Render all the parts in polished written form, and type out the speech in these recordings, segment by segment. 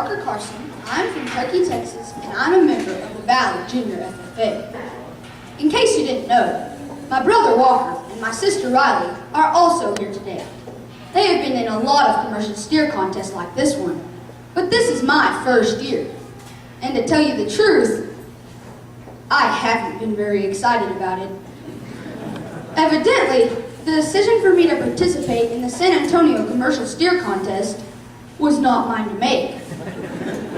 Carson. I'm from Turkey, Texas, and I'm a member of the Valley Junior FFA. In case you didn't know, my brother Walker and my sister Riley are also here today. They have been in a lot of commercial steer contests like this one, but this is my first year. And to tell you the truth, I haven't been very excited about it. Evidently, the decision for me to participate in the San Antonio Commercial Steer Contest was not mine to make.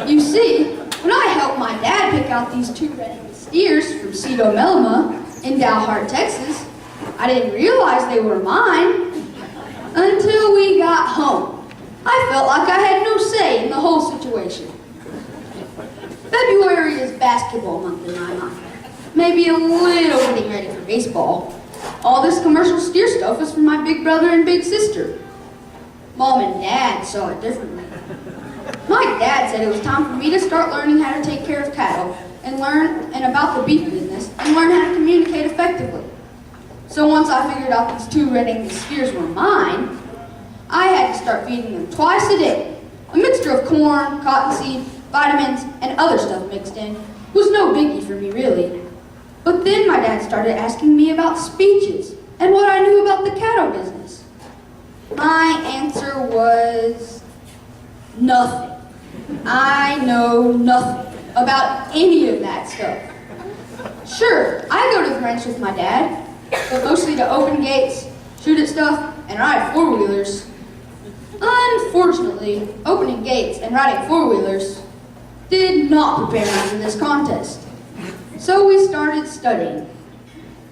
You see, when I helped my dad pick out these two red steers from Cedar Melima in Dalhart, Texas, I didn't realize they were mine until we got home. I felt like I had no say in the whole situation. February is basketball month in my mind. Maybe a little getting ready for baseball. All this commercial steer stuff was for my big brother and big sister. Mom and Dad saw it differently. My dad said it was time for me to start learning how to take care of cattle and learn about the beef business and learn how to communicate effectively. So once I figured out these two red Angus steers were mine, I had to start feeding them twice a day. A mixture of corn, cottonseed, vitamins, and other stuff mixed in was no biggie for me, really. But then my dad started asking me about speeches and what I knew about the cattle business. My answer was nothing. I know nothing about any of that stuff. Sure, I go to the ranch with my dad, but mostly to open gates, shoot at stuff, and ride four-wheelers. Unfortunately, opening gates and riding four-wheelers did not prepare me for this contest. So we started studying.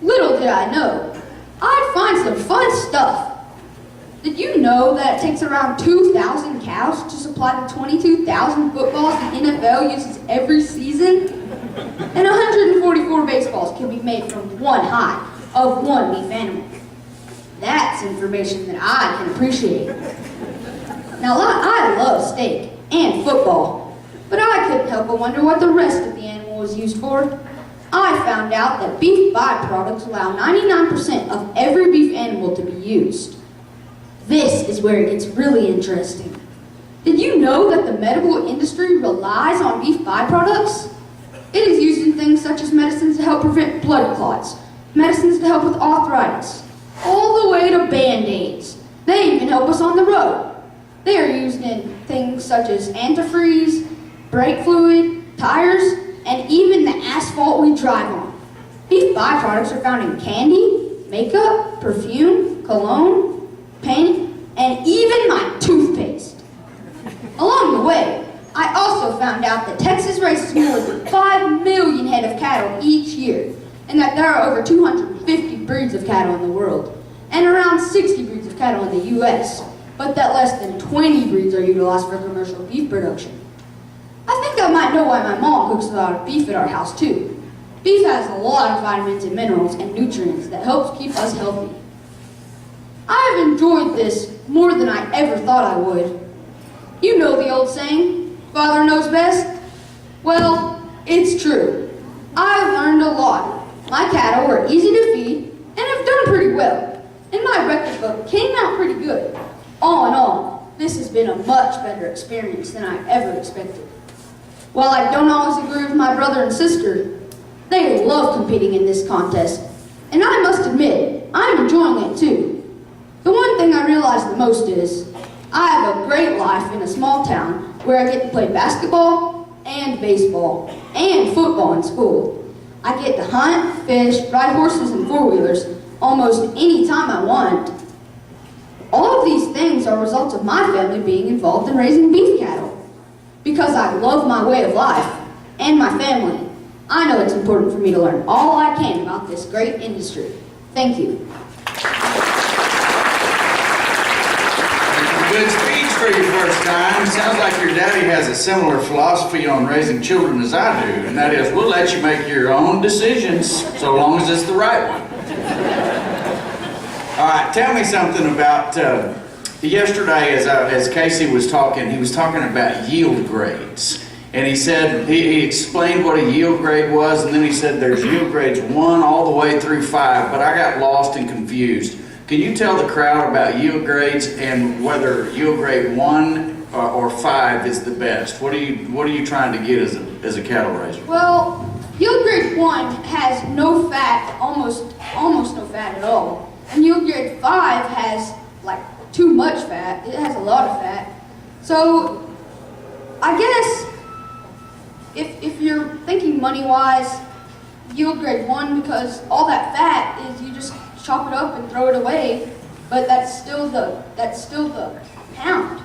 Little did I know, I'd find some fun stuff. Did you know that it takes around 2,000 cows to supply the 22,000 footballs the NFL uses every season? And 144 baseballs can be made from one hide of one beef animal. That's information that I can appreciate. Now, I love steak and football, but I couldn't help but wonder what the rest of the animal was used for. I found out that beef byproducts allow 99% of every beef animal to be used. This is where it gets really interesting. Did you know that the medical industry relies on beef byproducts? It is used in things such as medicines to help prevent blood clots, medicines to help with arthritis, all the way to Band-Aids. They even help us on the road. They are used in things such as antifreeze, brake fluid, tires, and even the asphalt we drive on. Beef byproducts are found in candy, makeup, perfume, cologne, paint, and even my toothpaste. Along the way, I also found out that Texas raises more than 5 million head of cattle each year, and that there are over 250 breeds of cattle in the world, and around 60 breeds of cattle in the U.S., but that less than 20 breeds are utilized for commercial beef production. I think I might know why my mom cooks a lot of beef at our house too. Beef has a lot of vitamins and minerals and nutrients that helps keep us healthy. I have enjoyed this more than I ever thought I would. You know the old saying, father knows best? Well, it's true. I've learned a lot. My cattle were easy to feed and have done pretty well. And my record book came out pretty good. All in all, this has been a much better experience than I ever expected. While I don't always agree with my brother and sister, they love competing in this contest. And I must admit, I'm enjoying it too. The one thing I realize the most is, I have a great life in a small town where I get to play basketball and baseball and football in school. I get to hunt, fish, ride horses and four-wheelers almost any time I want. All of these things are results of my family being involved in raising beef cattle. Because I love my way of life and my family, I know it's important for me to learn all I can about this great industry. Thank you. Good speech for your first time. Sounds like your daddy has a similar philosophy on raising children as I do, and that is, we'll let you make your own decisions so long as it's the right one. All right, tell me something about yesterday as Casey was talking, he was talking about yield grades. And he said, he explained what a yield grade was, and then he said there's yield grades 1 all the way through 5, but I got lost and confused. Can you tell the crowd about yield grades and whether yield grade 1 or 5 is the best? What are you trying to get as a cattle raiser? Well, yield grade 1 has no fat, almost no fat at all. And yield grade 5 has like too much fat. It has a lot of fat. So I guess if you're thinking money-wise, yield grade 1, because all that fat is you just chop it up and throw it away, but that's still the pound.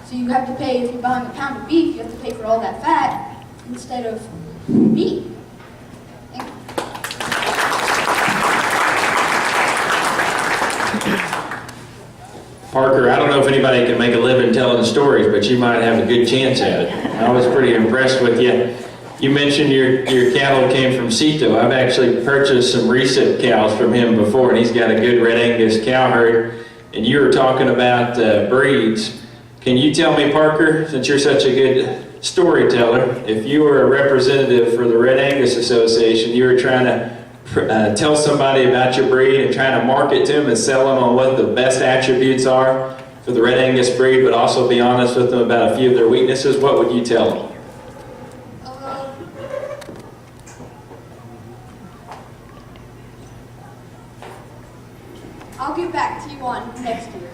So you have to pay, if you're buying a pound of beef, you have to pay for all that fat instead of meat. Thank you. Parker, I don't know if anybody can make a living telling stories, but you might have a good chance at it. I was pretty impressed with you. You mentioned your cattle came from Cito. I've actually purchased some recip cows from him before, and he's got a good Red Angus cow herd. And you were talking about breeds. Can you tell me, Parker, since you're such a good storyteller, if you were a representative for the Red Angus Association, you were trying to tell somebody about your breed and trying to market to them and sell them on what the best attributes are for the Red Angus breed, but also be honest with them about a few of their weaknesses, what would you tell them? I'll get back to you on next year.